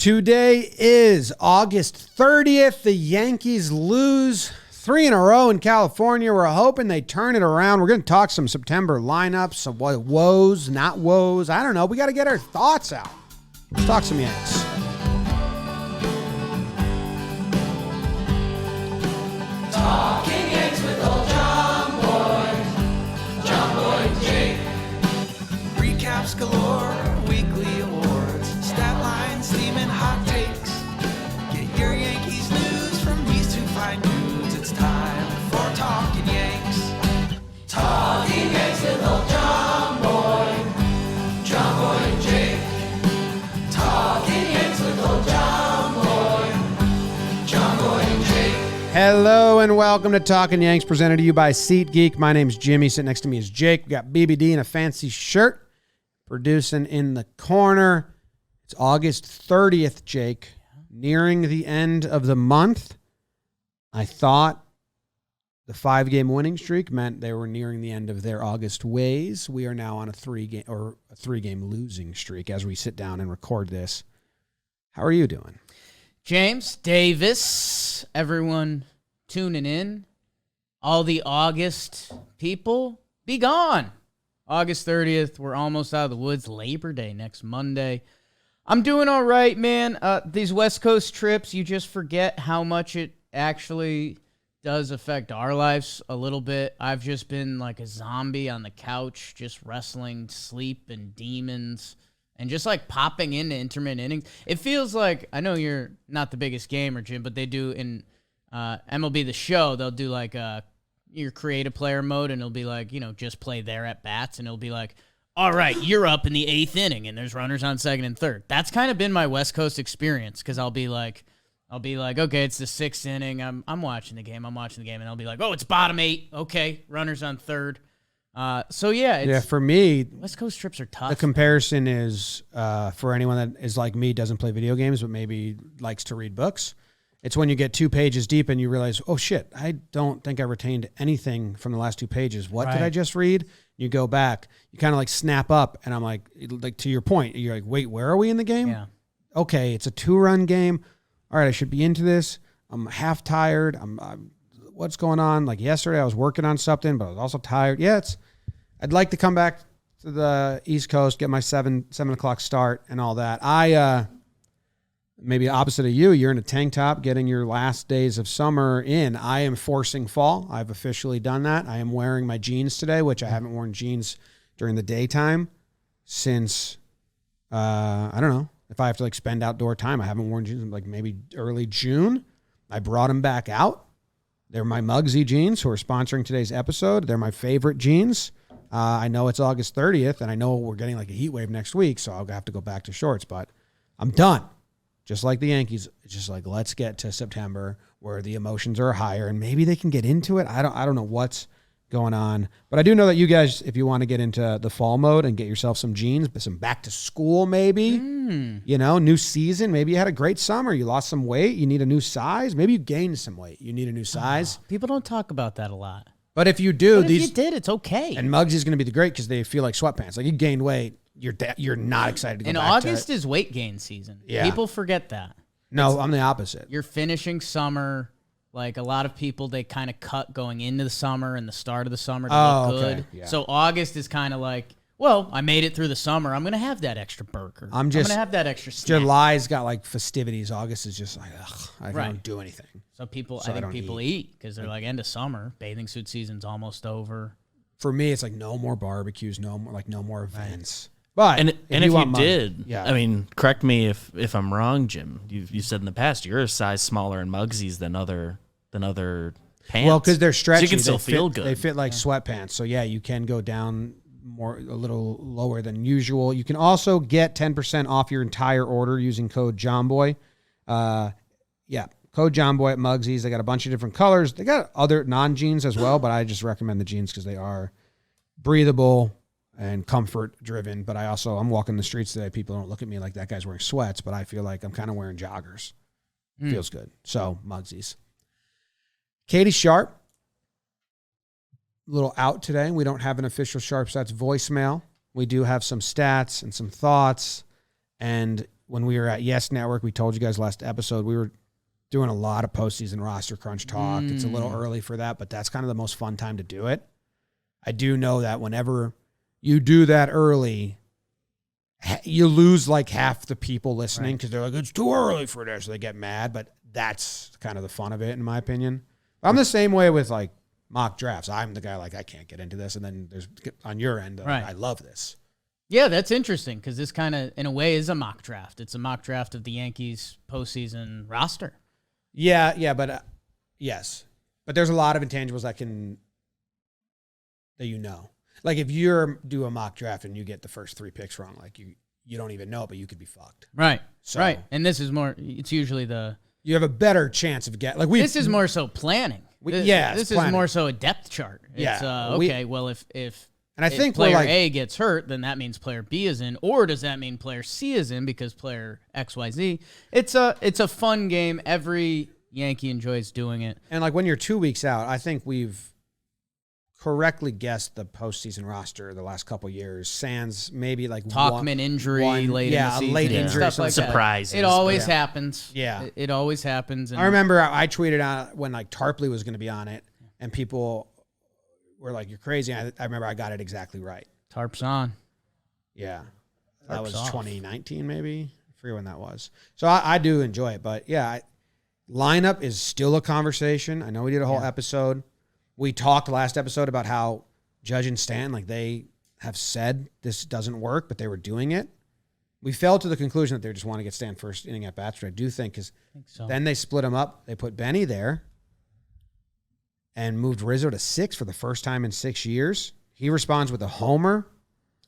Today is August 30th. The Yankees lose 3 in a row in California. We're hoping they turn it around. We're going to talk some September lineups, some woes, not woes. I don't know. We got to get our thoughts out. Let's talk some Yanks. Talking Yanks with old John Boy, Jake. Recaps galore, weekly awards, stat lines, steam and hot takes. Get your Yankees news from these two fine dudes. It's time for Talkin' Yanks. Talking Yanks with old John Boy, and Jake. Talking Yanks with old John Boy, and Jake. Hello and welcome to Talkin' Yanks, presented to you by SeatGeek. My name's Jimmy. Sitting next to me is Jake. We got BBD in a fancy shirt, producing in the corner. It's August 30th, Jake. Nearing the end of the month. I thought the 5-game winning streak meant they were nearing the end of their August ways. We are now on a 3-game losing streak as we sit down and record this. How are you doing? James, Davis, everyone tuning in, all the August people, be gone. August 30th, we're almost out of the woods. Labor Day next Monday. I'm doing all right, man. These West Coast trips, you just forget how much it actually does affect our lives a little bit. I've just been like a zombie on the couch, just wrestling sleep and demons. And just like popping into intermittent innings. It feels like, I know you're not the biggest gamer, Jim, but they do in MLB The Show, they'll do like your creative player mode, and it'll be like, just play their at-bats, and it'll be like, all right, you're up in the 8th inning, and there's runners on 2nd and 3rd. That's kind of been my West Coast experience, because I'll be like, okay, it's the 6th inning, I'm watching the game, and I'll be like, oh, it's bottom 8, okay, runners on 3rd. For me, West Coast trips are tough. The comparison is for anyone that is like me, doesn't play video games, but maybe likes to read books. It's when you get 2 pages deep and you realize, oh shit, I don't think I retained anything from the last 2 pages. What did I just read? You go back, you kind of like snap up, and I'm like to your point, you're like, wait, where are we in the game? Yeah. Okay, it's a 2-run game. All right, I should be into this. I'm half tired. I'm what's going on? Like yesterday, I was working on something, but I was also tired. Yeah, I'd like to come back to the East Coast, get my 7 o'clock start and all that. I maybe opposite of you, you're in a tank top, getting your last days of summer in. I am forcing fall. I've officially done that. I am wearing my jeans today, which I haven't worn jeans during the daytime since I don't know if I have to like spend outdoor time. I haven't worn jeans in like maybe early June. I brought them back out. They're my Muggsy jeans, who are sponsoring today's episode. They're my favorite jeans. I know it's August 30th, and I know we're getting like a heat wave next week, so I'll have to go back to shorts, but I'm done. Just like the Yankees, it's just like, let's get to September where the emotions are higher, and maybe they can get into it. I don't know what's going on, but I do know that you guys, if you want to get into the fall mode and get yourself some jeans, some back to school maybe, new season, maybe you had a great summer, you lost some weight, you need a new size, maybe you gained some weight, you need a new size. People don't talk about that a lot. But if you do, if you did, it's okay. And Muggsy's going to be the great because they feel like sweatpants. Like you gained weight, you're not excited to go back to it. And August is weight gain season. Yeah. People forget that. No, I'm the opposite. You're finishing summer. Like a lot of people, they kind of cut going into the summer and the start of the summer to look good. Okay. Yeah. So August is kind of like, well, I made it through the summer. I'm going to have that extra burger. I'm going to have that extra snack. July's got like festivities. August is just like, I don't do anything. So I think people eat because they're like, end of summer, bathing suit season's almost over. For me, it's like no more barbecues, no more events. But and if you did, yeah. I mean, correct me if I'm wrong, Jim. You've said in the past you're a size smaller in Muggsy's than other pants. Well, because they're stretchy, so you can still feel good. They fit like sweatpants, so yeah, you can go down a little lower than usual. You can also get 10% off your entire order using code JOHNBOY. Code JOHNBOY at Muggsy's. They got a bunch of different colors. They got other non-jeans as well, but I just recommend the jeans because they are breathable and comfort driven. But I'm walking the streets today. People don't look at me like that guy's wearing sweats, but I feel like I'm kind of wearing joggers. Feels good. So Muggsy's. Katie Sharp, a little out today. We don't have an official Sharp Stats voicemail. We do have some stats and some thoughts, and when we were at Yes Network, we told you guys last episode, we were doing a lot of postseason roster crunch talk. It's a little early for that, but that's kind of the most fun time to do it. I do know that whenever you do that early, you lose like half the people listening because they're like, it's too early for this. So they get mad, but that's kind of the fun of it, in my opinion. I'm the same way with like mock drafts. I'm the guy like, I can't get into this. And then there's on your end, I love this. Yeah, that's interesting because this kind of, in a way, is a mock draft. It's a mock draft of the Yankees postseason roster. Yeah, but yes. But there's a lot of intangibles that you know. Like if you do a mock draft and you get the first 3 picks wrong, like you don't even know it, but you could be fucked. Right. So, right. And this is more, it's usually you have a better chance of this is more so planning. This is more so a depth chart. It's, well, if and I think player A gets hurt, then that means player B is in, or does that mean player C is in because player XYZ? It's a fun game. Every Yankee enjoys doing it. And like when you're 2 weeks out, I think we've correctly guessed the postseason roster the last couple years. Sans maybe like Talkin injury late in the season. Late injury, stuff like surprises. It always happens. Yeah, it always happens. And I remember I tweeted out when like Tarpley was going to be on it, and people were like, "You're crazy." I remember I got it exactly right. Tarp's on. Yeah, that was off. 2019 maybe. I forget when that was. So I do enjoy it, but yeah, lineup is still a conversation. I know we did a whole episode. We talked last episode about how Judge and Stanton, like they have said this doesn't work, but they were doing it. We fell to the conclusion that they just want to get Stanton first inning at bats, but I do think because then they split him up. They put Benny there and moved Rizzo to 6 for the first time in 6 years. He responds with a homer.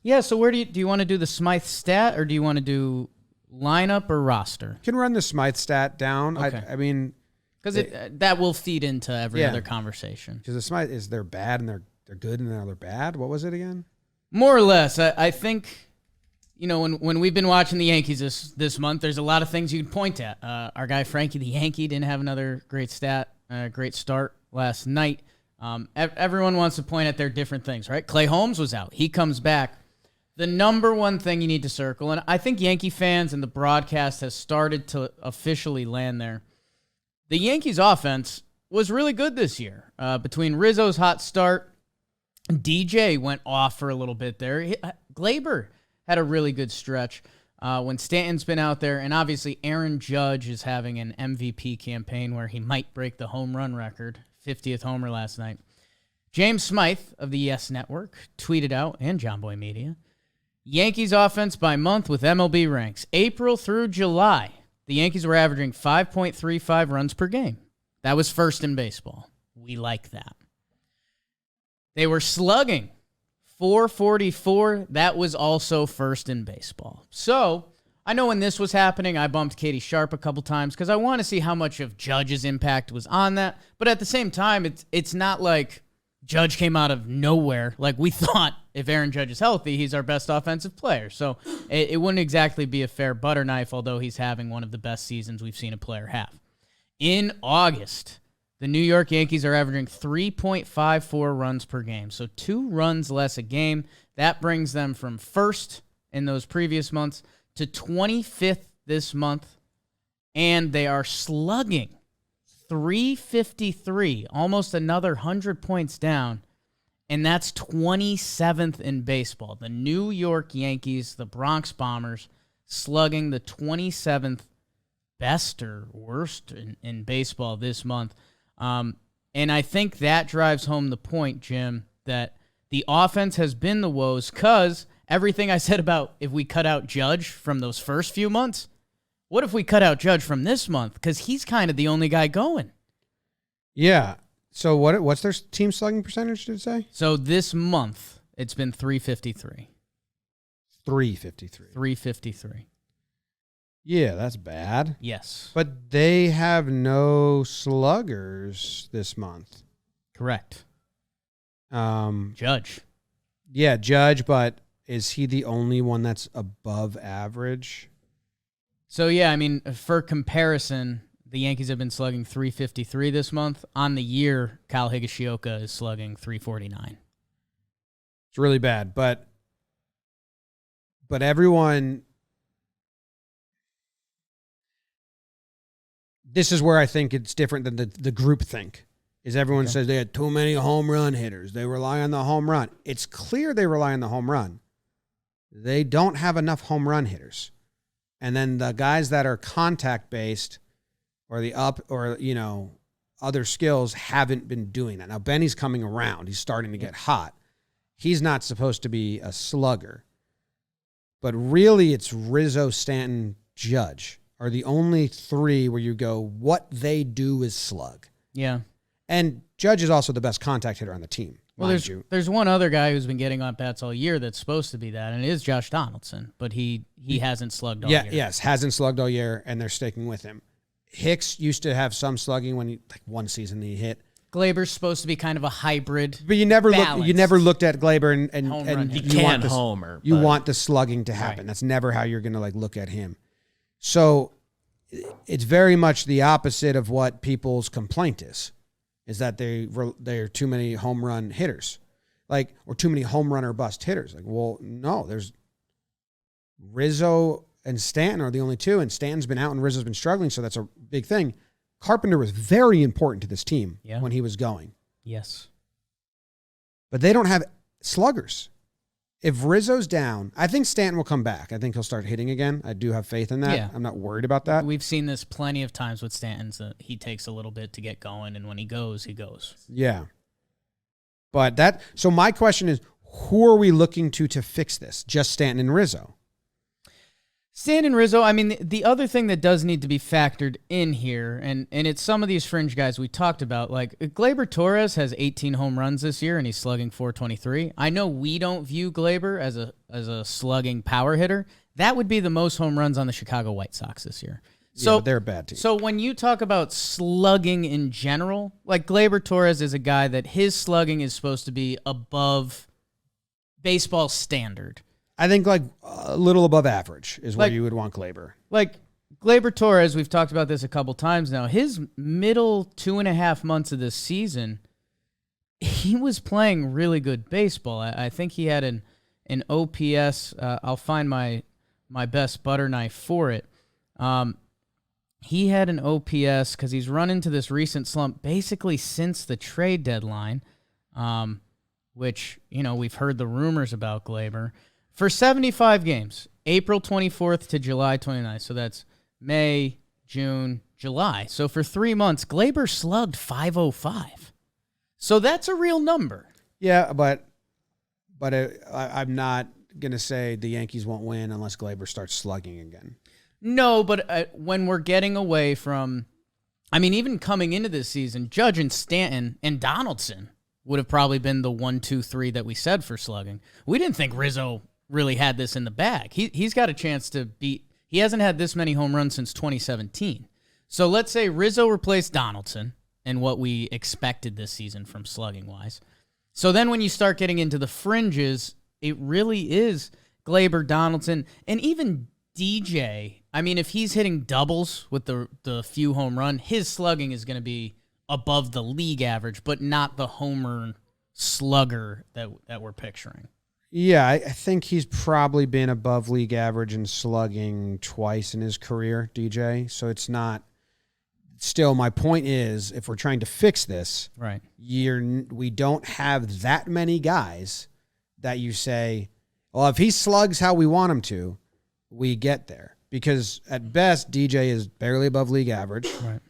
Yeah, so where do you want to do the Smyth stat, or do you want to do lineup or roster? You can run the Smyth stat down. Okay. I mean, because that will feed into every other conversation. Because the Smyth is they're bad and they're good and now they're bad. What was it again? More or less. I think, when we've been watching the Yankees this month, there's a lot of things you can point at. Our guy Frankie the Yankee didn't have another great great start last night. Everyone wants to point at their different things, right? Clay Holmes was out. He comes back. The number one thing you need to circle, and I think Yankee fans and the broadcast has started to officially land there. The Yankees' offense was really good this year. Between Rizzo's hot start, DJ went off for a little bit there. Glaber had a really good stretch when Stanton's been out there, and obviously Aaron Judge is having an MVP campaign where he might break the home run record, 50th homer last night. James Smyth of the Yes Network tweeted out, and John Boy Media, Yankees offense by month with MLB ranks, April through July. The Yankees were averaging 5.35 runs per game. That was first in baseball. We like that. They were slugging 444. That was also first in baseball. So I know when this was happening, I bumped Katie Sharp a couple times because I want to see how much of Judge's impact was on that. But at the same time, it's not like Judge came out of nowhere. Like we thought if Aaron Judge is healthy, he's our best offensive player. So it wouldn't exactly be a fair butter knife, although he's having one of the best seasons we've seen a player have. In August, the New York Yankees are averaging 3.54 runs per game. So 2 runs less a game. That brings them from first in those previous months to 25th this month. And they are slugging 353, almost another 100 points down, and that's 27th in baseball. The New York Yankees, the Bronx Bombers, slugging the 27th best or worst in baseball this month. And I think that drives home the point, Jim, that the offense has been the woes because everything I said about if we cut out Judge from those first few months, what if we cut out Judge from this month? Because he's kind of the only guy going. Yeah. So what's their team slugging percentage, did it say? So this month, it's been 353. 353. 353. Yeah, that's bad. Yes. But they have no sluggers this month. Correct. Judge. Yeah, Judge, but is he the only one that's above average? So, yeah, I mean, for comparison, the Yankees have been slugging 353 this month. On the year, Kyle Higashioka is slugging 349. It's really bad, but everyone, this is where I think it's different than the group think. Is everyone says they had too many home run hitters. They rely on the home run. It's clear they rely on the home run. They don't have enough home run hitters. And then the guys that are contact-based or other skills haven't been doing that. Now, Benny's coming around. He's starting to get hot. He's not supposed to be a slugger. But really, it's Rizzo, Stanton, Judge are the only three where you go, what they do is slug. Yeah. And Judge is also the best contact hitter on the team. Well, there's one other guy who's been getting on bats all year that's supposed to be that, and it is Josh Donaldson, but he hasn't slugged all year. Yes, hasn't slugged all year, and they're sticking with him. Hicks used to have some slugging when one season he hit. Glaber's supposed to be kind of a hybrid. But you never looked at Glaber and you want the slugging to happen. Right. That's never how you're going to look at him. So it's very much the opposite of what people's complaint is that they're too many home run hitters, or too many home run or bust hitters. Well, no, there's Rizzo and Stanton are the only two, and Stanton's been out and Rizzo's been struggling, so that's a big thing. Carpenter was very important to this team when he was going. Yes. But they don't have sluggers. If Rizzo's down, I think Stanton will come back. I think he'll start hitting again. I do have faith in that. Yeah. I'm not worried about that. We've seen this plenty of times with Stanton. He takes a little bit to get going, and when he goes, he goes. Yeah. But so my question is, who are we looking to fix this? Just Stanton and Rizzo? Stanton and Rizzo, I mean, the other thing that does need to be factored in here, and it's some of these fringe guys we talked about, Gleyber Torres has 18 home runs this year, and he's slugging .423. I know we don't view Gleyber as a slugging power hitter. That would be the most home runs on the Chicago White Sox this year. So they're a bad team. So when you talk about slugging in general, Gleyber Torres is a guy that his slugging is supposed to be above baseball standard. I think a little above average is where you would want Gleyber. Gleyber Torres, we've talked about this a couple times now. His middle 2.5 months of this season, he was playing really good baseball. I think he had an OPS. I'll find my best butter knife for it. He had an OPS because he's run into this recent slump basically since the trade deadline, which, we've heard the rumors about Gleyber. For 75 games, April 24th to July 29th, so that's May, June, July. So for 3 months, Gleyber slugged .505. So that's a real number. Yeah, but I'm not going to say the Yankees won't win unless Gleyber starts slugging again. No, but when we're getting away from, even coming into this season, Judge and Stanton and Donaldson would have probably been the 1, 2, 3 that we said for slugging. We didn't think Rizzo really had this in the bag. He's got a chance to beat. He hasn't had this many home runs since 2017. So let's say Rizzo replaced Donaldson and what we expected this season from slugging wise. So then when you start getting into the fringes, it really is Gleyber, Donaldson, and even DJ. If he's hitting doubles with the few home run, his slugging is going to be above the league average, but not the homer slugger that we're picturing. Yeah, I think he's probably been above league average in slugging twice in his career, DJ. So it's not. Still, my point is, if we're trying to fix this, right? We don't have that many guys that you say, well, if he slugs how we want him to, we get there. Because at best, DJ is barely above league average. Right.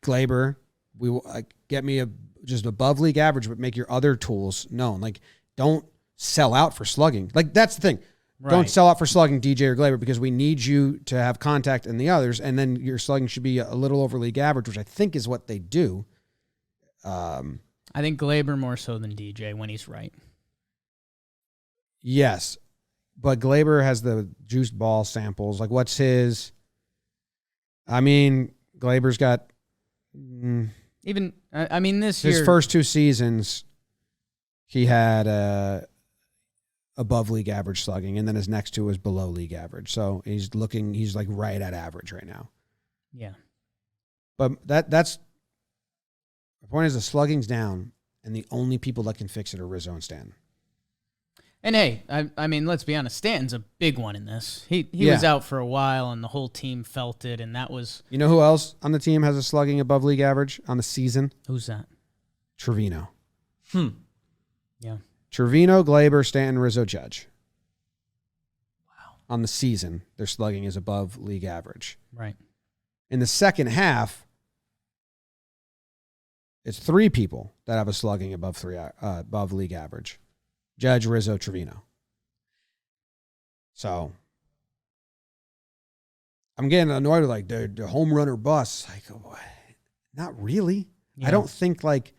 Gleyber, get me just above league average, but make your other tools known. Don't sell out for slugging. That's the thing. Right. Don't sell out for slugging DJ or Gleyber because we need you to have contact in the others, and then your slugging should be a little over league average, which I think is what they do. I think Gleyber more so than DJ when he's right. Yes, but Gleyber has the juiced ball samples. What's his? Gleyber's got this year, his first 2 seasons, he had above league average slugging, and then his next 2 was below league average. So he's right at average right now. Yeah. But that's the point is the slugging's down, and the only people that can fix it are Rizzo and Stanton. And hey, I mean, let's be honest, Stanton's a big one in this. He was out for a while, and the whole team felt it, and that was... You know who else on the team has a slugging above league average on the season? Who's that? Trevino. Yeah. Trevino, Glaber, Stanton, Rizzo, Judge. Wow. On the season, their slugging is above league average. Right. In the second half, it's 3 people that have a slugging above league average. Judge, Rizzo, Trevino. So I'm getting annoyed with like the home run or bust. Like, what? Not really. Yeah. I don't think like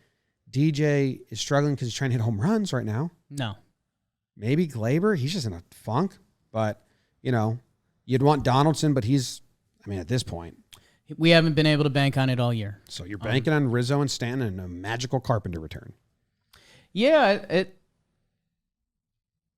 DJ is struggling because he's trying to hit home runs right now. No. Maybe Glaber. He's just in a funk. But, you know, you'd want Donaldson, but at this point. We haven't been able to bank on it all year. So you're banking on Rizzo and Stanton and a magical Carpenter return. Yeah,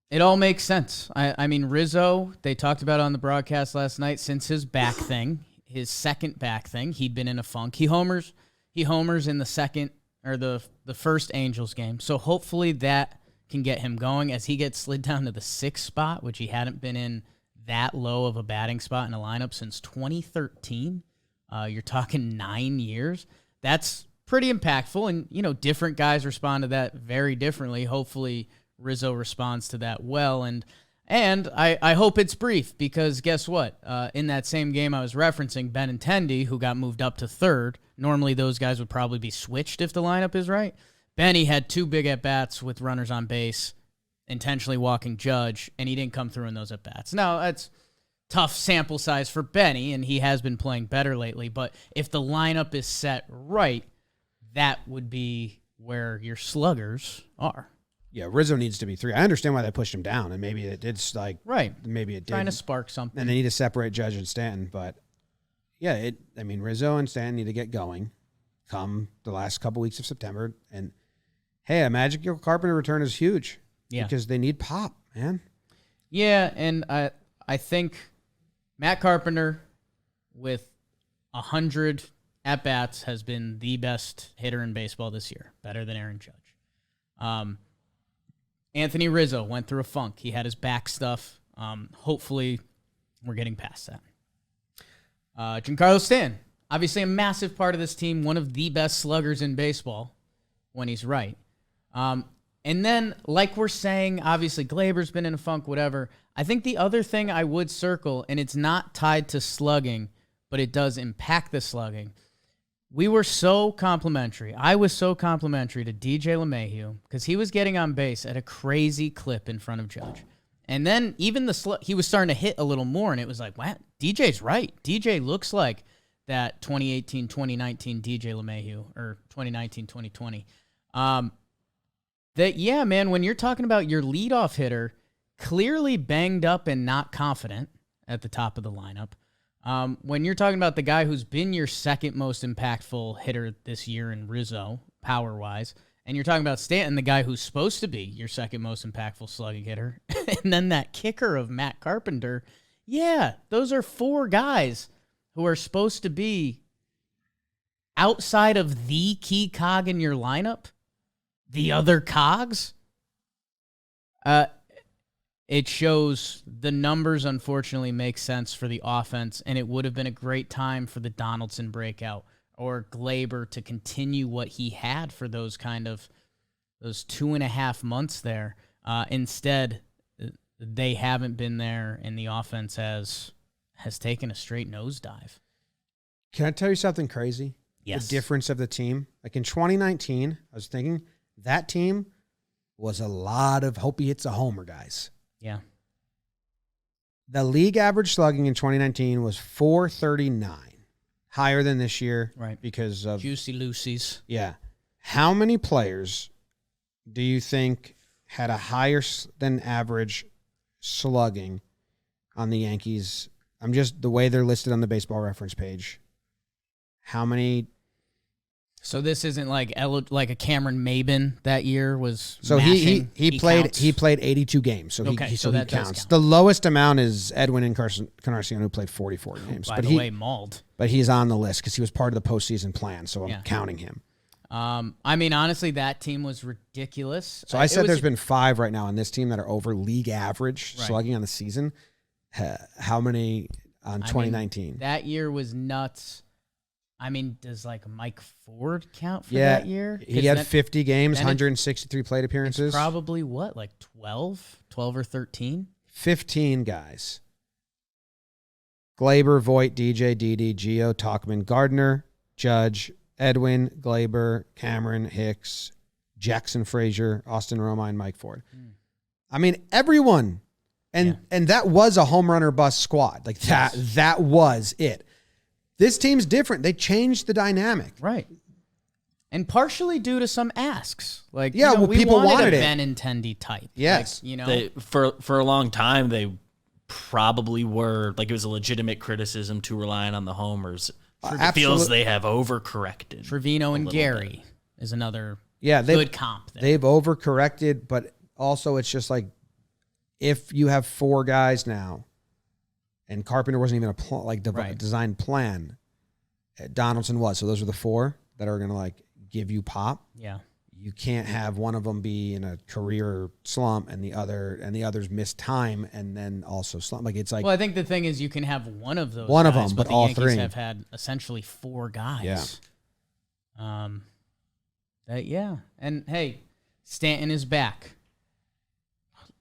it all makes sense. I mean, Rizzo, they talked about it on the broadcast last night, since his back thing, his second back thing, he'd been in a funk. He homers in the second or the first Angels game. So hopefully that can get him going as he gets slid down to the 6th spot, which he hadn't been in that low of a batting spot in a lineup since 2013. You're talking 9 years. That's pretty impactful. And, you know, different guys respond to that very differently. Hopefully Rizzo responds to that well. And I hope it's brief because guess what? In that same game I was referencing, Benintendi, who got moved up to 3rd. Normally those guys would probably be switched if the lineup is right. Benny had 2 big at-bats with runners on base, intentionally walking Judge, and he didn't come through in those at-bats. Now, that's tough sample size for Benny, and he has been playing better lately. But if the lineup is set right, that would be where your sluggers are. Yeah, Rizzo needs to be 3. I understand why they pushed him down, and maybe it did right. Maybe it did trying to spark something, and they need to separate Judge and Stanton. But yeah, Rizzo and Stanton need to get going come the last couple weeks of September. And hey, a magical Carpenter return is huge. Yeah, because they need pop, man. Yeah, and I think Matt Carpenter with 100 at-bats has been the best hitter in baseball this year, better than Aaron Judge. Anthony Rizzo went through a funk. He had his back stuff. Hopefully, we're getting past that. Giancarlo Stanton, obviously a massive part of this team, one of the best sluggers in baseball when he's right. And then, like we're saying, obviously Glaber's been in a funk, whatever. I think the other thing I would circle, and it's not tied to slugging, but it does impact the slugging. We were so complimentary. I was so complimentary to DJ LeMahieu because he was getting on base at a crazy clip in front of Judge. And then even he was starting to hit a little more, and it was like, wow, DJ's right. DJ looks like that 2018, 2019 DJ LeMahieu, or 2019, 2020. Yeah, man, when you're talking about your leadoff hitter, clearly banged up and not confident at the top of the lineup, when you're talking about the guy who's been your second most impactful hitter this year in Rizzo, power-wise, and you're talking about Stanton, the guy who's supposed to be your second most impactful slugging hitter, and then that kicker of Matt Carpenter, yeah, those are 4 guys who are supposed to be outside of the key cog in your lineup, the other cogs. It shows the numbers, unfortunately, make sense for the offense, and it would have been a great time for the Donaldson breakout or Glaber to continue what he had for those 2.5 months there. Instead, they haven't been there, and the offense has taken a straight nosedive. Can I tell you something crazy? Yes. The difference of the team. Like in 2019, I was thinking that team was a lot of hope he hits a homer guys. Yeah. The league average slugging in 2019 was .439, higher than this year, right? Because of Juicy Lucy's. Yeah. How many players do you think had a higher than average slugging on the Yankees? I'm just the way they're listed on the Baseball Reference page. How many? So this isn't like a Cameron Maben that year was. So he played 82 games. So okay, he that counts. count. The lowest amount is Edwin Encarnacion, who played 44 games. By the way, mauled. But he's on the list because he was part of the postseason plan. So I'm counting him. I mean, honestly, that team was ridiculous. So I said there's been 5 right now on this team that are over league average slugging on the season. How many on 2019? That year was nuts. I mean, does like Mike Ford count for that year? He had 50 games, 163 plate appearances. It's probably what, like 12 or 13? 15 guys. Glaber, Voit, DJ, Didi, Gio, Talkman, Gardner, Judge, Edwin, Glaber, Cameron, Hicks, Jackson Frazier, Austin Romine, Mike Ford. I mean, everyone. And that was a home run or bust squad. Like that was it. This team's different. They changed the dynamic. Right. And partially due to some asks. Like, we people wanted a it. Benintendi type. Yes. Like, For a long time, they probably were, like, it was a legitimate criticism to relying on the homers. It feels they have overcorrected. Trevino and Gary is another good comp there. They've overcorrected, but also it's just like if you have 4 guys now and Carpenter wasn't even a designed plan, Donaldson was. So those are the 4 that are going to like give you pop. Yeah. You can't have one of them be in a career slump and the others miss time and then also slump. Like it's like. Well, I think the thing is you can have one of those. One guys, of them, but the all Yankees 3 have had essentially 4 guys. Yeah. And hey, Stanton is back.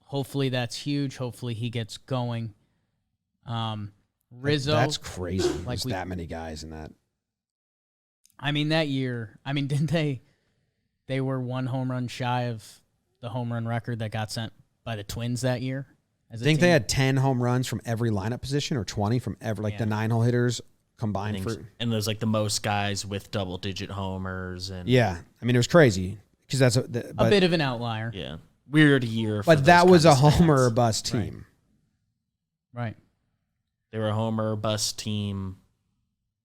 Hopefully that's huge. Hopefully he gets going. Rizzo. That's crazy. There's that many guys in that. I mean, that year. I mean, didn't they? They were 1 home run shy of the home run record that got sent by the Twins that year. I think they had 10 home runs from every lineup position or 20 from every, the 9-hole hitters combined. And there's like the most guys with double-digit homers. And yeah. I mean, it was crazy because that's a bit of an outlier. Yeah. Weird year. But that was a homer or bust team. Right. They were a homer or bust team.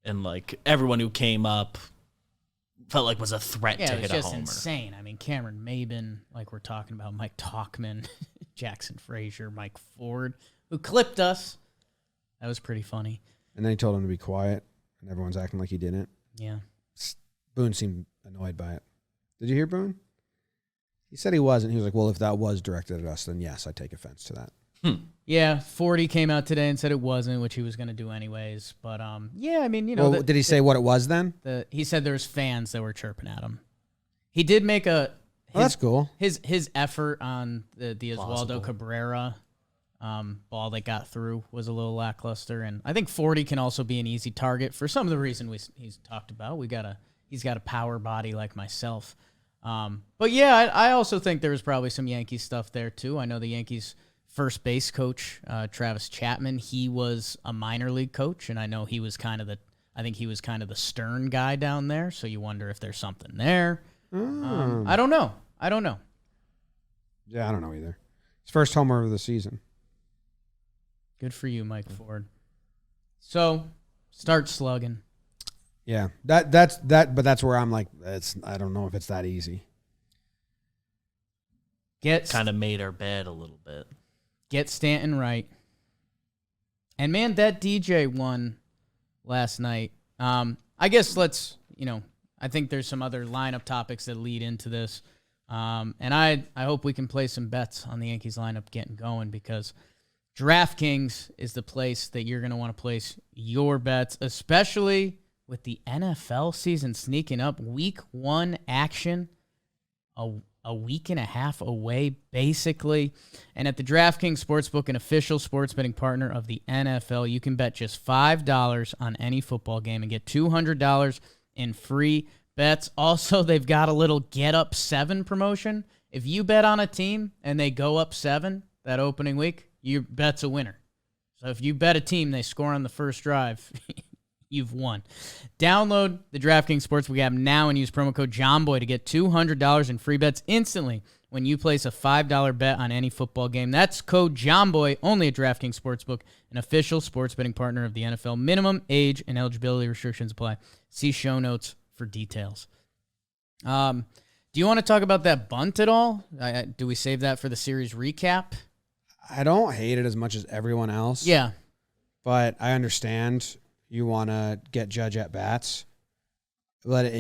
And like everyone who came up felt like was a threat to hit a homer. Yeah, it was just insane. I mean, Cameron Maben, like we're talking about, Mike Talkman, Jackson Frazier, Mike Ford, who clipped us. That was pretty funny. And then he told him to be quiet, and everyone's acting like he didn't. Yeah. Boone seemed annoyed by it. Did you hear Boone? He said he wasn't. He was like, well, if that was directed at us, then yes, I take offense to that. Yeah, 40 came out today and said it wasn't, which he was going to do anyways. But, yeah, I mean, Well, did he say what it was then? He said there's fans that were chirping at him. He did make that's cool. His effort on the Oswaldo Cabrera ball that got through was a little lackluster. And I think 40 can also be an easy target for some of the reason he's talked about. He's got a power body like myself. But, yeah, I also think there was probably some Yankees stuff there, too. I know the Yankees first base coach, Travis Chapman, he was a minor league coach, and I know he was kind of the stern guy down there, so you wonder if there's something there. I don't know. Yeah, I don't know either. His first homer of the season. Good for you, Mike Ford. So, start slugging. Yeah, but that's where I'm like, I don't know if it's that easy. Kind of made our bed a little bit. Get Stanton right. And, man, that DJ won last night. I guess I think there's some other lineup topics that lead into this. And I hope we can play some bets on the Yankees lineup getting going because DraftKings is the place that you're going to want to place your bets, especially with the NFL season sneaking up. Week 1 action, a week and a half away, basically. And at the DraftKings Sportsbook, an official sports betting partner of the NFL, you can bet just $5 on any football game and get $200 in free bets. Also, they've got a little Get Up 7 promotion. If you bet on a team and they go up 7 that opening week, your bet's a winner. So if you bet a team, they score on the first drive, you've won. Download the DraftKings Sportsbook app now and use promo code JOHNBOY to get $200 in free bets instantly when you place a $5 bet on any football game. That's code JOHNBOY, only at DraftKings Sportsbook, an official sports betting partner of the NFL. Minimum age and eligibility restrictions apply. See show notes for details. Do you want to talk about that bunt at all? Do we save that for the series recap? I don't hate it as much as everyone else. Yeah. But I understand you want to get Judge at bats. But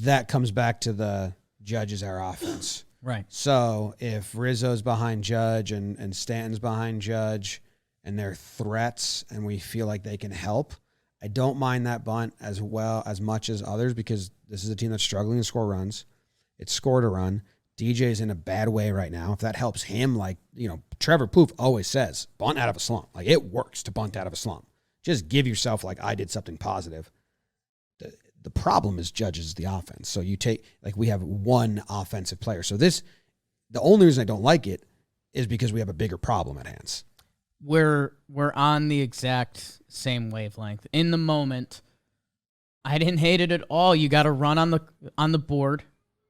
that comes back to the Judge's our offense. Right. So if Rizzo's behind Judge and Stanton's behind Judge and they're threats and we feel like they can help, I don't mind that bunt as much as others because this is a team that's struggling to score runs. It's scored a run. DJ's in a bad way right now. If that helps him, like, Trevor Plouffe always says, bunt out of a slump. Like, it works to bunt out of a slump. Just give yourself, like, I did something positive. The problem is Judge is the offense. So you take, like, we have one offensive player. So the only reason I don't like it is because we have a bigger problem at hands. We're on the exact same wavelength. In the moment, I didn't hate it at all. You got to run on the board.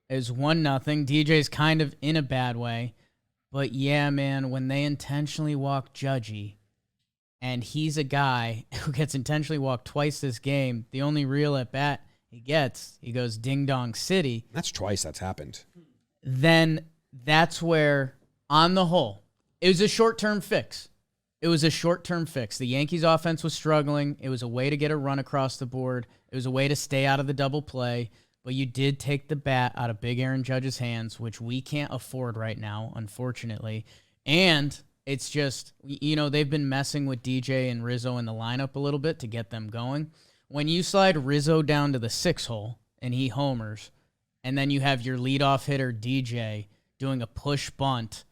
Is 1-0. DJ's kind of in a bad way. But yeah, man, when they intentionally walk Judgy, and he's a guy who gets intentionally walked twice this game, the only real at bat he gets, he goes ding dong city. That's twice that's happened. Then that's where, on the whole, it was a short-term fix. The Yankees offense was struggling. It was a way to get a run across the board. It was a way to stay out of the double play. But you did take the bat out of Big Aaron Judge's hands, which we can't afford right now, unfortunately. And it's just, they've been messing with DJ and Rizzo in the lineup a little bit to get them going. When you slide Rizzo down to the 6 hole and he homers, and then you have your leadoff hitter DJ doing a push bunt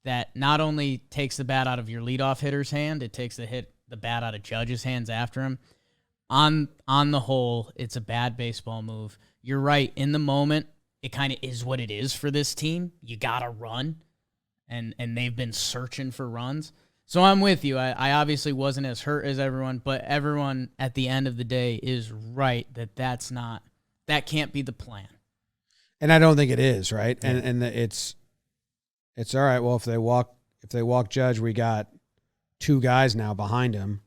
that not only takes the bat out of your leadoff hitter's hand, it takes the bat out of Judge's hands after him. On the whole, it's a bad baseball move. You're right. In the moment, it kind of is what it is for this team. You got to run, and they've been searching for runs. So I'm with you. I obviously wasn't as hurt as everyone, but everyone at the end of the day is right that can't be the plan. And I don't think it is, right? Yeah. And it's all right. Well, if they walk Judge, we got 2 guys now behind him,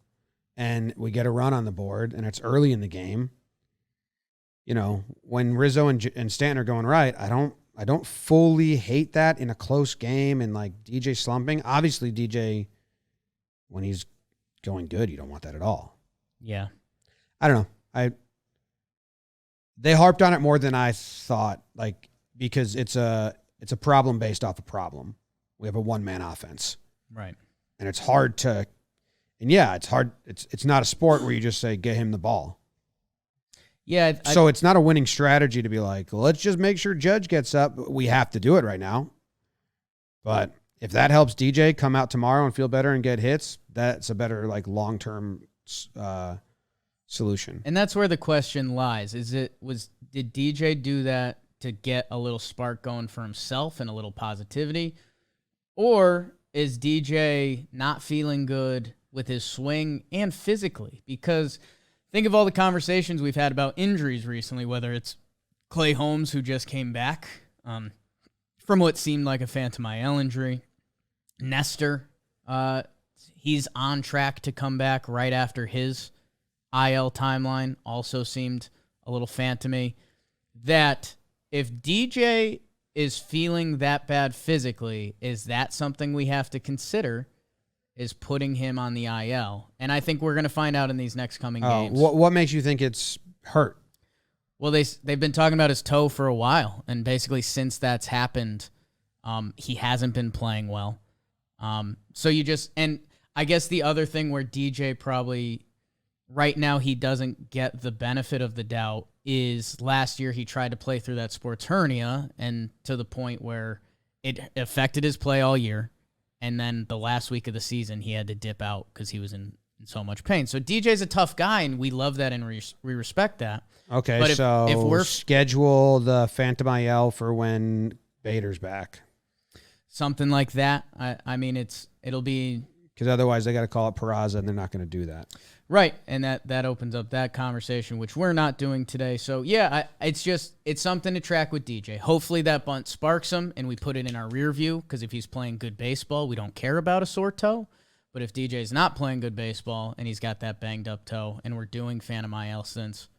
and we get a run on the board, and it's early in the game. When Rizzo and Stanton are going right, I don't fully hate that in a close game and like DJ slumping. Obviously, DJ, when he's going good, you don't want that at all. Yeah. I don't know. They harped on it more than I thought, like, because it's a problem based off a problem. We have a one-man offense. Right. And it's hard to, and yeah, it's hard. It's not a sport where you just say, get him the ball. Yeah. So it's not a winning strategy to be like, well, let's just make sure Judge gets up. We have to do it right now. But if that helps DJ come out tomorrow and feel better and get hits, that's a better, like, long-term solution. And that's where the question lies. Did DJ do that to get a little spark going for himself and a little positivity? Or is DJ not feeling good with his swing and physically? Because think of all the conversations we've had about injuries recently, whether it's Clay Holmes, who just came back from what seemed like a phantom IL injury. Nestor, he's on track to come back right after his IL timeline, also seemed a little phantomy. That if DJ is feeling that bad physically, is that something we have to consider? Is putting him on the IL. And I think we're going to find out in these next coming games. What makes you think it's hurt? Well, they've been talking about his toe for a while, and basically since that's happened, he hasn't been playing well. So and I guess the other thing where DJ probably, right now he doesn't get the benefit of the doubt is last year he tried to play through that sports hernia, and to the point where it affected his play all year. And then the last week of the season, he had to dip out because he was in so much pain. So DJ's a tough guy, and we love that and we respect that. Okay, but if we're schedule the Phantom IL for when Bader's back. Something like that. I mean, it'll be... Because otherwise they got to call it Peraza, and they're not going to do that. Right, and that opens up that conversation, which we're not doing today. So, yeah, it's something to track with DJ. Hopefully that bunt sparks him, and we put it in our rear view, because if he's playing good baseball, we don't care about a sore toe. But if DJ's not playing good baseball, and he's got that banged-up toe, and we're doing Phantom IL since,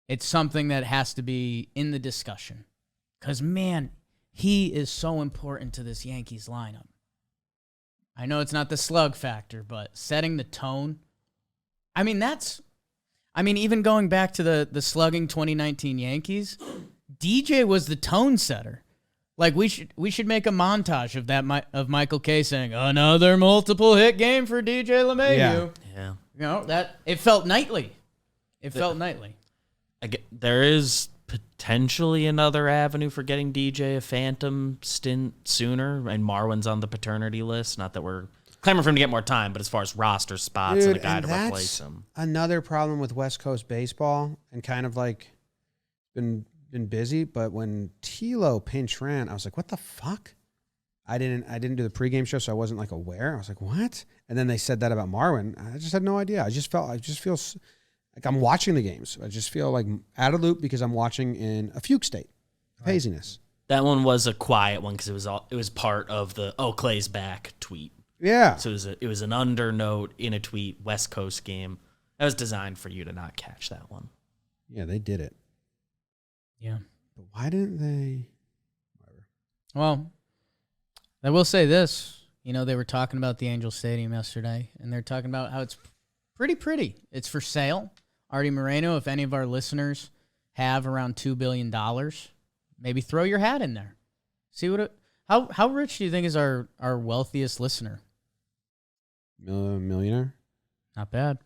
it's something that has to be in the discussion. Because, man, he is so important to this Yankees lineup. I know it's not the slug factor, but setting the tone... I mean, I mean, even going back to the slugging 2019 Yankees, DJ was the tone setter. Like we should make a montage of that of Michael Kay saying another multiple hit game for DJ LeMahieu. Yeah. You know that it felt nightly. There is potentially another avenue for getting DJ a phantom stint sooner, and Marwin's on the paternity list. Not that we're clamoring for him to get more time, but as far as roster spots and a guy to replace him. Another problem with West Coast baseball, and kind of like been busy, but when Tilo pinch ran, I was like, what the fuck? I didn't do the pregame show, so I wasn't like aware. I was like, what? And then they said that about Marwin. I just had no idea. I just feel like I'm watching the games. I just feel like out of loop because I'm watching in a fugue state of haziness. That one was a quiet one because it was part of the Clay's back tweet. Yeah. So it was an undernote in a tweet, West Coast game. That was designed for you to not catch that one. Yeah, they did it. Yeah. But why didn't they? Whatever. Well, I will say this. You know, they were talking about the Angel Stadium yesterday, and they're talking about how it's pretty. It's for sale. Artie Moreno, if any of our listeners have around $2 billion, maybe throw your hat in there. See how rich do you think is our wealthiest listener? Millionaire? Not bad.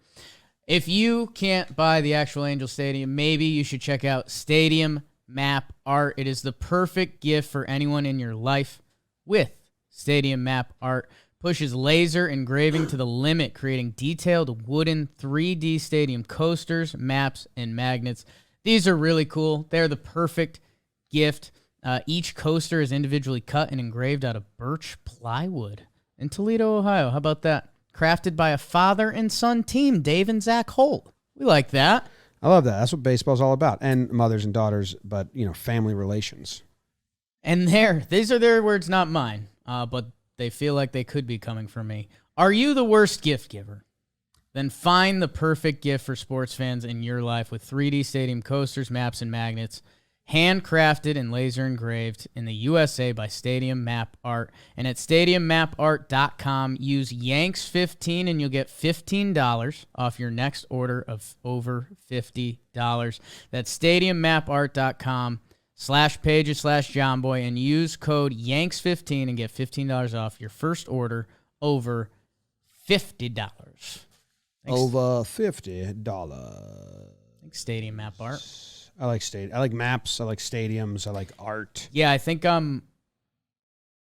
If you can't buy the actual Angel Stadium, maybe you should check out Stadium Map Art. It is the perfect gift for anyone in your life. With Stadium Map Art, pushes laser engraving to the limit, creating detailed wooden 3D stadium coasters, maps, and magnets. These are really cool. They're the perfect gift. Each coaster is individually cut and engraved out of birch plywood in Toledo, Ohio. How about that? Crafted by a father and son team, Dave and Zach Holt. We like that. I love that. That's what baseball's all about. And mothers and daughters, but, family relations. And these are their words, not mine. But they feel like they could be coming from me. Are you the worst gift giver? Then find the perfect gift for sports fans in your life with 3D stadium coasters, maps, and magnets. Handcrafted and laser engraved in the USA by Stadium Map Art. And at stadiummapart.com, use Yanks15 and you'll get $15 off your next order of over $50. That's stadiummapart.com/pages/Johnboy and use code Yanks15 and get $15 off your first order over $50. Thanks. Over $50. Thanks, Stadium Map Art. I like maps. I like stadiums. I like art. Yeah, I think I'm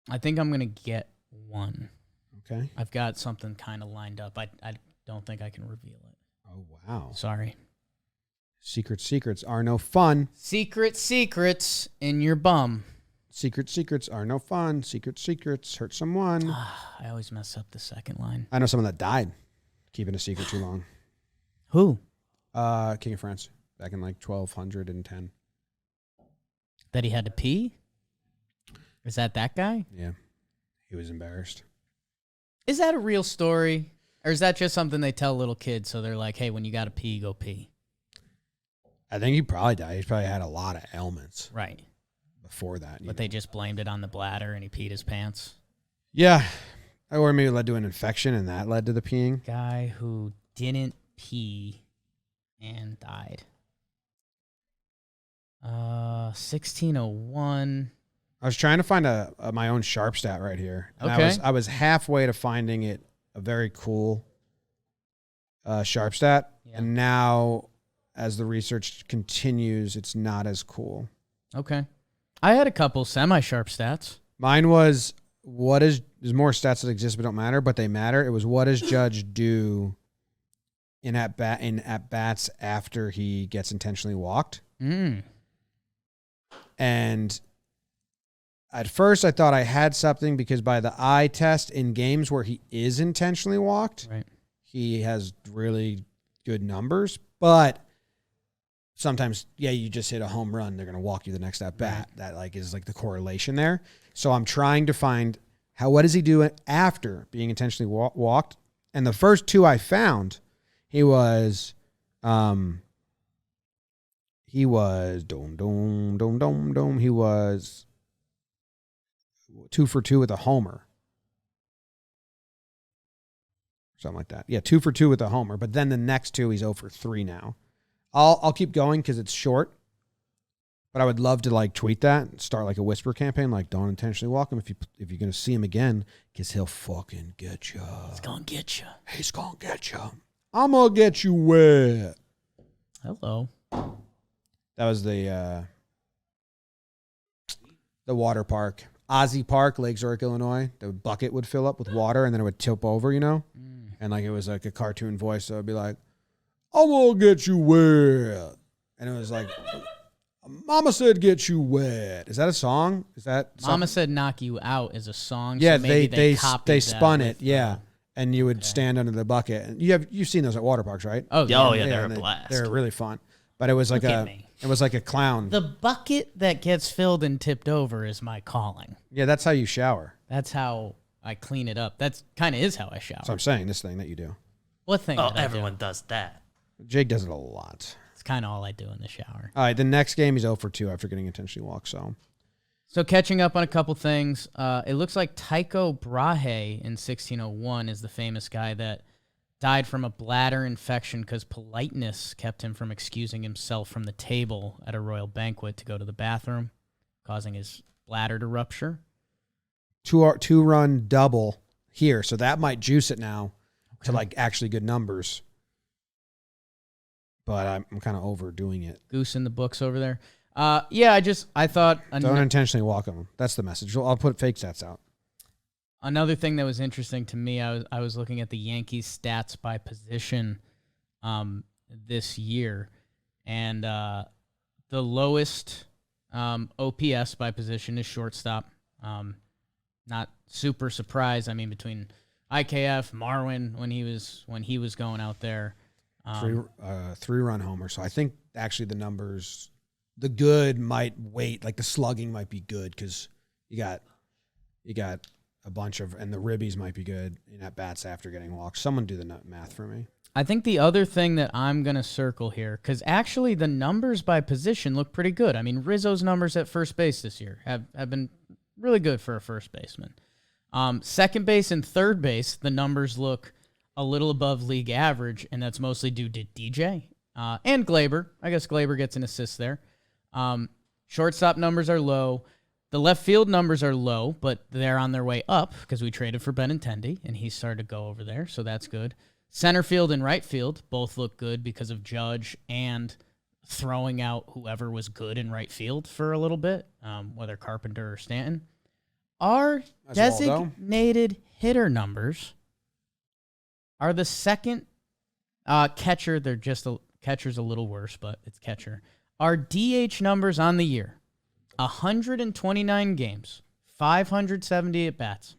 gonna get one. Okay. I've got something kind of lined up. I don't think I can reveal it. Oh wow. Sorry. Secrets are no fun. Secrets in your bum. Secrets are no fun. Secrets hurt someone. I always mess up the second line. I know someone that died keeping a secret too long. Who? King of France. Back in like 1210. That he had to pee? Is that guy? Yeah. He was embarrassed. Is that a real story? Or is that just something they tell little kids so they're like, hey, when you got to pee, go pee? I think he probably died. He probably had a lot of ailments. Right. Before that. But they just blamed it on the bladder and he peed his pants? Yeah. Or maybe it led to an infection and that led to the peeing. Guy who didn't pee and died. 1601. I was trying to find my own sharp stat right here. And Okay. I was halfway to finding it a very cool sharp stat. Yeah. And now, as the research continues, it's not as cool. Okay. I had a couple semi-sharp stats. Mine was, there's more stats that exist but don't matter, but they matter. It was, what does Judge do in at-bats after he gets intentionally walked? And at first I thought I had something because by the eye test in games where he is intentionally walked, Right. he has really good numbers. But sometimes, you just hit a home run, they're going to walk you the next at bat. Right. That is the correlation there. So I'm trying to find what does he do after being intentionally walked? And the first two I found, he was He was He was 2 for 2 with a homer. Something like that. Yeah, 2 for 2 with a homer. But then the next two, he's 0 for 3 now. I'll keep going because it's short. But I would love to like tweet that and start like a whisper campaign, like don't intentionally walk him if you're gonna see him again, because he'll fucking get you. He's gonna get you. He's gonna get you. I'm gonna get you wet. Hello. That was the water park, Ozzie Park, Lake Zurich, Illinois. The bucket would fill up with water and then it would tip over, and like it was like a cartoon voice, so it'd be like, I'm gonna get you wet, and it was like. Mama said get you wet. Is that a song? Is that something? Mama said knock you out is a song. Yeah, so maybe they spun it. with, yeah. And you would stand under the bucket. And you've seen those at water parks, right? Oh yeah, they're a blast. They're really fun. But it was like it was like a clown. The bucket that gets filled and tipped over is my calling. Yeah, that's how you shower. That's how I clean it up. That's kind of is how I shower. So I'm saying this thing that you do. What thing? Oh, did I everyone do? does that. Jake does it a lot. It's kind of all I do in the shower. All right, the next game he's 0 for 2 after getting intentionally walked. So catching up on a couple things, it looks like Tycho Brahe in 1601 is the famous guy that died from a bladder infection because politeness kept him from excusing himself from the table at a royal banquet to go to the bathroom, causing his bladder to rupture. 2-run double here, so that might juice it now to like actually good numbers. But I'm kind of overdoing it. Goose in the books over there. Yeah, I thought... Don't intentionally walk them. That's the message. I'll put fake stats out. Another thing that was interesting to me, I was looking at the Yankees stats by position this year, and the lowest OPS by position is shortstop. Not super surprised. I mean, between IKF, Marwin when he was going out there. 3-run homer. So I think actually the numbers, the good might wait. Like the slugging might be good because you got a bunch of, and the ribbies might be good in at bats after getting walked. Someone do the math for me. I think the other thing that I'm going to circle here, because actually the numbers by position look pretty good. I mean, Rizzo's numbers at first base this year have been really good for a first baseman. Second base and third base, the numbers look a little above league average, and that's mostly due to DJ and Glaber. I guess Glaber gets an assist there. Shortstop numbers are low. The left field numbers are low, but they're on their way up because we traded for Benintendi, and he started to go over there, so that's good. Center field and right field both look good because of Judge and throwing out whoever was good in right field for a little bit, whether Carpenter or Stanton. Our designated hitter numbers are the second catcher. They're just catcher's a little worse, but it's catcher. Our DH numbers on the year: 129 games, 570 at bats,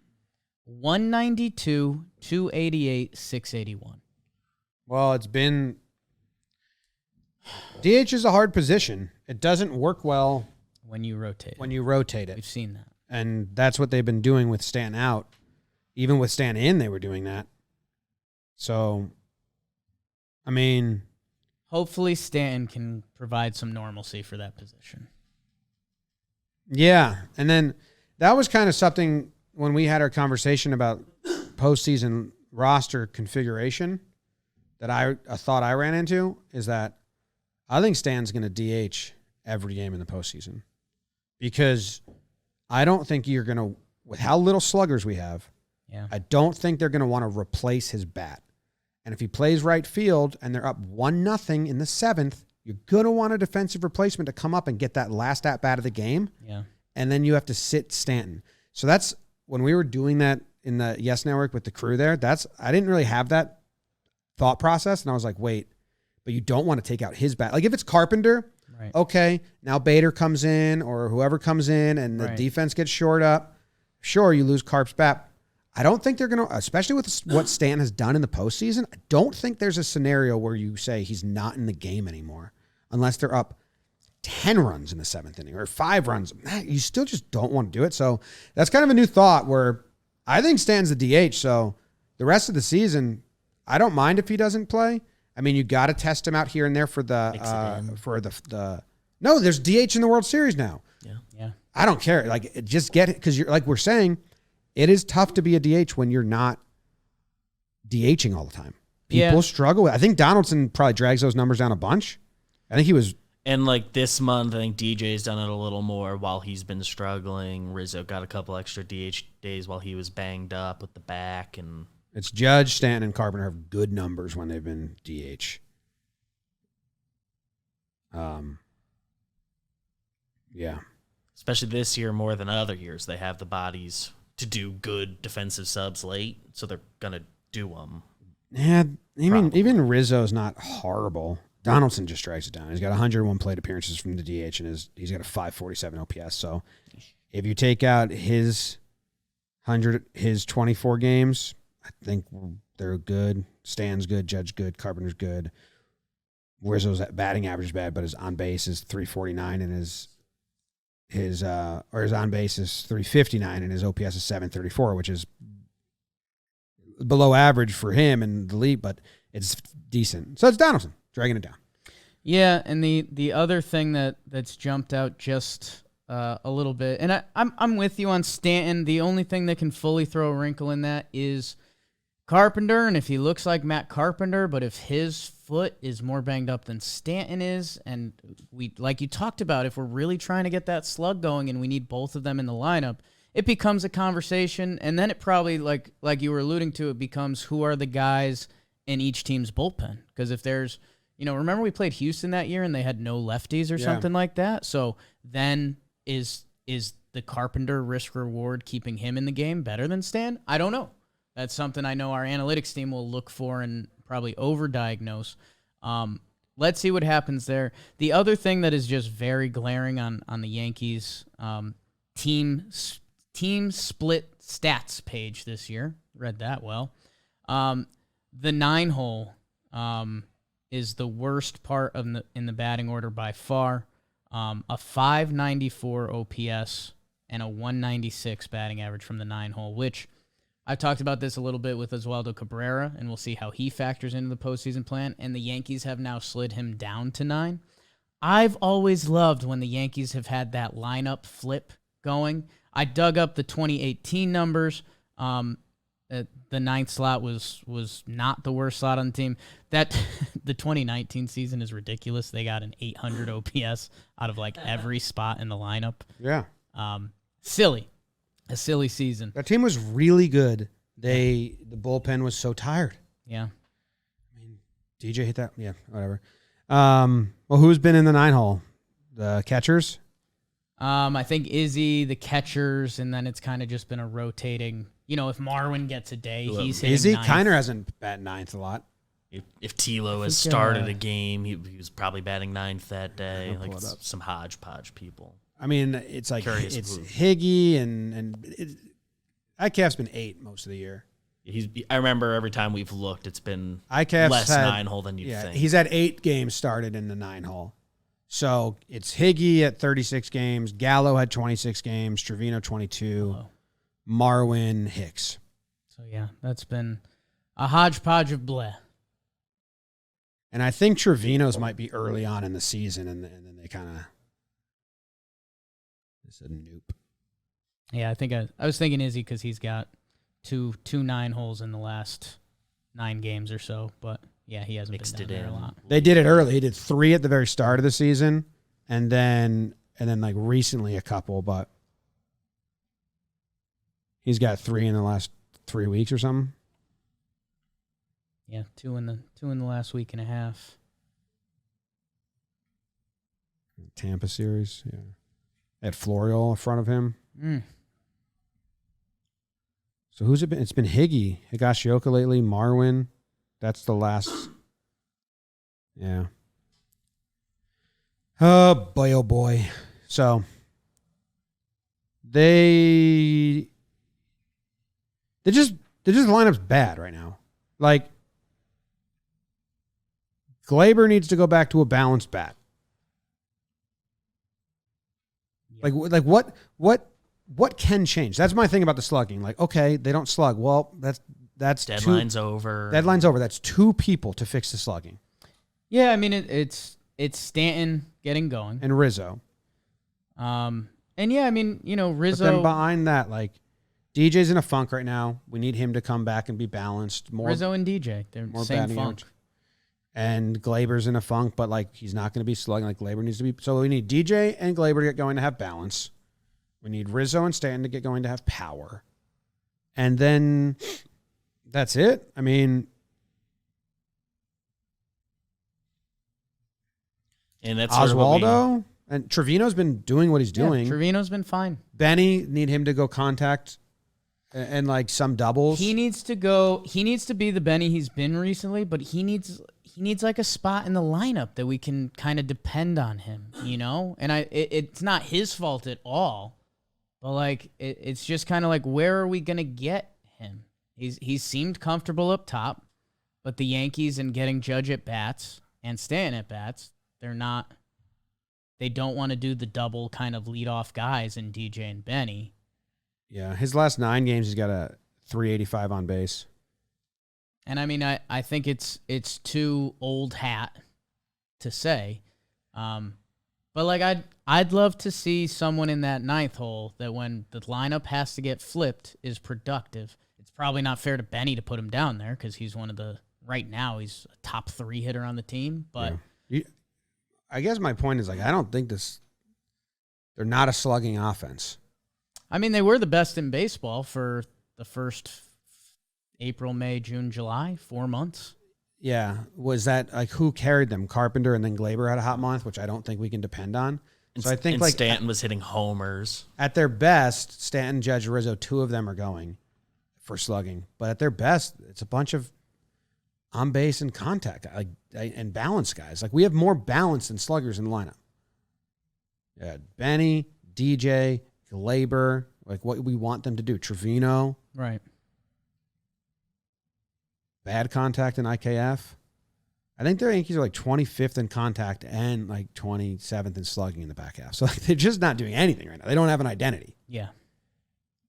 192, 288, 681. Well, it's been DH is a hard position. It doesn't work well when you rotate it. We've seen that, and that's what they've been doing with Stanton out. Even with Stanton in, they were doing that. So, I mean, hopefully Stanton can provide some normalcy for that position. Yeah, and then that was kind of something when we had our conversation about postseason roster configuration that a thought I ran into is that I think Stan's going to DH every game in the postseason because I don't think you're going to, with how little sluggers we have, I don't think they're going to want to replace his bat. And if he plays right field and they're up 1-0 in the 7th, you're going to want a defensive replacement to come up and get that last at-bat of the game. Yeah. And then you have to sit Stanton. So that's when we were doing that in the Yes Network with the crew there. I didn't really have that thought process. And I was like, wait, but you don't want to take out his bat. Like if it's Carpenter, right. Okay, now Bader comes in or whoever comes in and the defense gets shored up. Sure, you lose Carp's bat. I don't think they're going to, especially with what Stan has done in the postseason, I don't think there's a scenario where you say he's not in the game anymore unless they're up 10 runs in the 7th inning or 5 runs. You still just don't want to do it. So that's kind of a new thought where I think Stan's the DH. So the rest of the season, I don't mind if he doesn't play. I mean, you got to test him out here and there for the no, there's DH in the World Series now. Yeah. I don't care. Like just get it because you're like we're saying, it is tough to be a DH when you're not DHing all the time. People struggle with. I think Donaldson probably drags those numbers down a bunch. I think he was. And like this month, I think DJ's done it a little more while he's been struggling. Rizzo got a couple extra DH days while he was banged up with the back, and It's Judge, Stanton, and Carpenter have good numbers when they've been DH. Yeah. especially this year more than other years, they have the bodies to do good defensive subs late, so they're gonna do them. Yeah, even Rizzo's not horrible. Donaldson just strikes it down. He's got 101 plate appearances from the DH, and he's got a 547 OPS. So if you take out his 24 games, I think they're good. Stan's good, Judge good, Carpenter's good. Rizzo's batting average is bad, but his on base is 349, and his on base is 359, and his OPS is 734, which is below average for him and the league, but it's decent. So it's Donaldson dragging it down. Yeah, and the other thing that's jumped out just a little bit, and I'm with you on Stanton. The only thing that can fully throw a wrinkle in that is Carpenter, and if he looks like Matt Carpenter, but if his foot is more banged up than Stanton is, and we, like you talked about, if we're really trying to get that slug going and we need both of them in the lineup, it becomes a conversation, and then it probably, like you were alluding to, it becomes who are the guys in each team's bullpen. Because if there's, remember we played Houston that year and they had no lefties or something like that? So then is the Carpenter risk-reward keeping him in the game better than Stan? I don't know. That's something I know our analytics team will look for and probably overdiagnose. Let's see what happens there. The other thing that is just very glaring on the Yankees team split stats page this year. Read that well. The 9-hole is the worst part in the batting order by far. A 594 OPS and a 196 batting average from the 9-hole, which I've talked about this a little bit with Oswaldo Cabrera, and we'll see how he factors into the postseason plan, and the Yankees have now slid him down to 9. I've always loved when the Yankees have had that lineup flip going. I dug up the 2018 numbers. The 9th slot was not the worst slot on the team. That the 2019 season is ridiculous. They got an 800 OPS out of like every spot in the lineup. Yeah. Silly. A silly season. That team was really good. The bullpen was so tired. Yeah. I mean, DJ hit that. Yeah, whatever. Well, who's been in the 9-hole? The catchers? I think Izzy, the catchers, and then it's kind of just been a rotating. If Marwin gets a day, he's hitting Izzy? 9th. Kiner hasn't batted 9th a lot. If Tilo has started a game, he was probably batting 9th that day. Like some hodgepodge people. I mean, it's like Curious it's move. Higgy and ICAF's been 8 most of the year. I remember every time we've looked, it's been ICAF's less had, 9-hole than you'd think. He's had 8 games started in the 9-hole. So it's Higgy at 36 games. Gallo had 26 games. Trevino 22. Marwin, Hicks. So yeah, that's been a hodgepodge of bleh. And I think Trevino's might be early on in the season, and then they kind of said nope. Yeah, I think I was thinking Izzy because he's got two 9-holes in the last 9 games or so. But yeah, he hasn't Mixed been down it there in a lot. They did it early. He did 3 at the very start of the season, and then like recently a couple, but he's got 3 in the last 3 weeks or something. Yeah, 2 in the last week and a half. Tampa series, yeah. At Florial in front of him. So who's it been? It's been Higgy, Higashioka lately, Marwin. That's the last. Yeah. Oh boy. So the lineup's bad right now. Like Glaber needs to go back to a balanced bat. Like what can change? That's my thing about the slugging. Like, okay, they don't slug. Well, that's Deadline's over. Deadline's over. That's 2 people to fix the slugging. Yeah, I mean it's Stanton getting going And Rizzo. and yeah, I mean Rizzo. But then behind that, like DJ's in a funk right now. We need him to come back and be balanced. More Rizzo and DJ, they're more same batting funk. average. And Glaber's in a funk, but like he's not going to be slugging like Glaber needs to be. So we need DJ and Glaber to get going to have balance. We need Rizzo and Stanton to get going to have power. And then that's it. I mean, and that's sort of what Oswaldo and Trevino's been doing what he's doing. Trevino's been fine. Benny, need him to go contact and like some doubles. He needs to go. He needs to be the Benny he's been recently, but he needs like a spot in the lineup that we can kind of depend on him, you know? And it's not his fault at all, but like it's just kind of like, where are we gonna get him? He's seemed comfortable up top, but the Yankees and getting Judge at bats and Stanton at bats, they don't want to do the double kind of leadoff guys in DJ and Benny. Yeah, his last 9 games, he's got a 385 on base. And I mean, I think it's too old hat to say, but like I'd love to see someone in that 9th hole that when the lineup has to get flipped is productive. It's probably not fair to Benny to put him down there because he's right now he's a top 3 hitter on the team. But I guess my point is like I don't think they're not a slugging offense. I mean, they were the best in baseball for the first April, May, June, July, 4 months. Yeah. Was that like who carried them? Carpenter and then Glaber had a hot month, which I don't think we can depend on. So I think like Stanton was hitting homers. At their best, Stanton, Judge, Rizzo, 2 of them are going for slugging. But at their best, it's a bunch of on base and contact and balance guys. Like we have more balance than sluggers in the lineup. Yeah, Benny, DJ, Glaber, like what we want them to do. Trevino. Right. Bad contact in IKF. I think their Yankees are like 25th in contact and like 27th in slugging in the back half. So like they're just not doing anything right now. They don't have an identity. Yeah.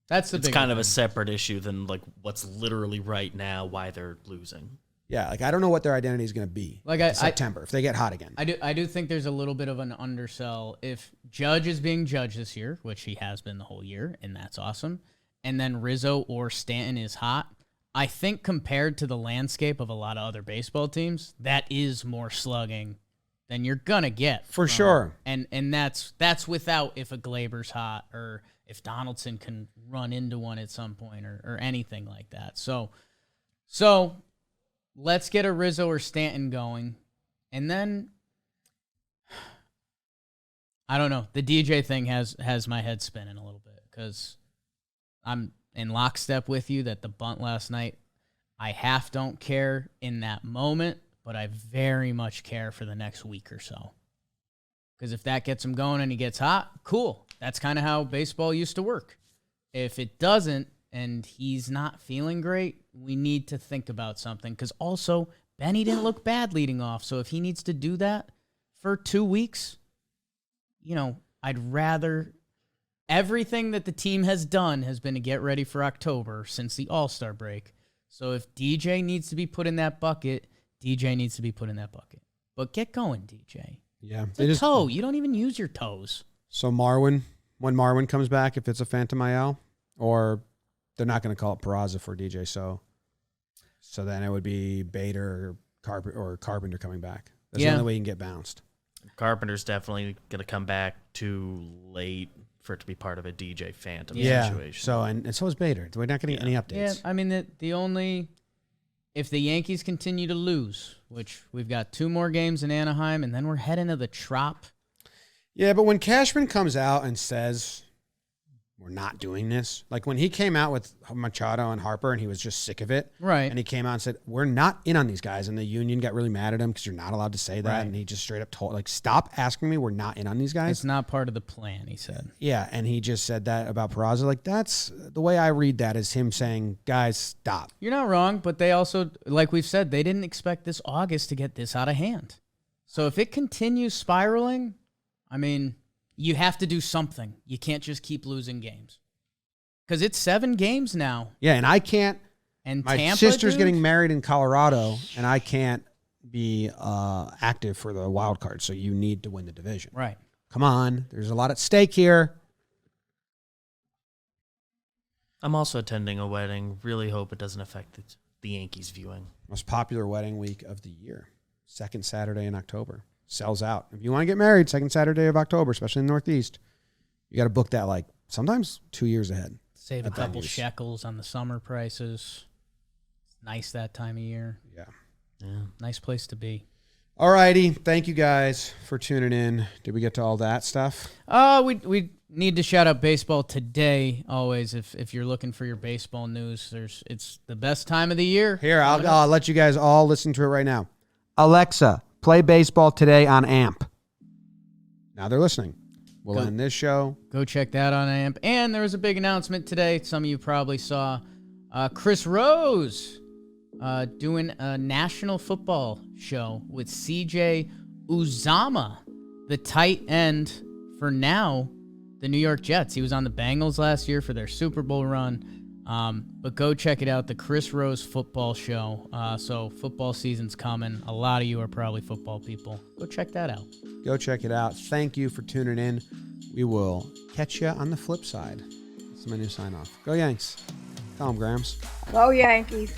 It's kind of a separate issue than like what's literally right now why they're losing. Yeah, like I don't know what their identity is going to be in September if they get hot again. I do think there's a little bit of an undersell if Judge is being Judge this year, which he has been the whole year, and that's awesome. And then Rizzo or Stanton is hot. I think compared to the landscape of a lot of other baseball teams, that is more slugging than you're gonna get for sure. And that's without if a Glaber's hot or if Donaldson can run into one at some point or anything like that. So let's get a Rizzo or Stanton going, and then I don't know. The DJ thing has my head spinning a little bit because I'm in lockstep with you that the bunt last night, I half don't care in that moment, but I very much care for the next week or so. Because if that gets him going and he gets hot, cool. That's kind of how baseball used to work. If it doesn't and he's not feeling great, we need to think about something. Because also, Benny didn't look bad leading off. So if he needs to do that for 2 weeks, I'd rather... Everything that the team has done has been to get ready for October since the All-Star break. So if DJ needs to be put in that bucket, DJ needs to be put in that bucket. But get going, DJ. Yeah. It's a toe. You don't even use your toes. So when Marwin comes back, if it's a Phantom IL, or they're not going to call it Peraza for DJ, so then it would be Bader or Carpenter coming back. That's the only way you can get bounced. Carpenter's definitely going to come back too late for it to be part of a DJ Phantom situation. So and so is Bader. We're not getting any updates. Yeah, I mean if the Yankees continue to lose, which we've got 2 more games in Anaheim, and then we're heading to the Trop. Yeah, but when Cashman comes out and says we're not doing this, like when he came out with Machado and Harper and he was just sick of it, right? And he came out and said we're not in on these guys, and the union got really mad at him because you're not allowed to say that, right. And he just straight up told stop asking me, we're not in on these guys. It's not part of the plan, he said. Yeah, and he just said that about Peraza. Like that's the way I read that is him saying, guys, stop. You're not wrong, but they also, like we've said, they didn't expect this August to get this out of hand. So if it continues spiraling, I mean, you have to do something. You can't just keep losing games. Because it's 7 games now. Yeah, and I can't. And my Tampa, sister's getting married in Colorado, and I can't be active for the wild card, so you need to win the division. Right. Come on. There's a lot at stake here. I'm also attending a wedding. Really hope it doesn't affect the Yankees viewing. Most popular wedding week of the year. second Saturday in October. Sells out. If you want to get married, second Saturday of October, especially in the Northeast, you got to book that like sometimes 2 years ahead. Save a couple shekels on the summer prices. It's nice that time of year. Yeah. Nice place to be. All righty. Thank you guys for tuning in. Did we get to all that stuff? We need to shout out Baseball Today always. If you're looking for your baseball news, it's the best time of the year. Here, I'll let you guys all listen to it right now. Alexa, play Baseball Today on AMP. Now they're listening. We'll end this show. Go check that on AMP. And there was a big announcement today. Some of you probably saw Chris Rose doing a national football show with CJ Uzama, the tight end for now the New York Jets. He was on the Bengals last year for their Super Bowl run. But go check it out, the Chris Rose football show. So football season's coming. A lot of you are probably football people. Go check that out. Go check it out. Thank you for tuning in. We will catch you on the flip side. That's my new sign off. Go Yanks. Tell them, Grams. Go Yankees.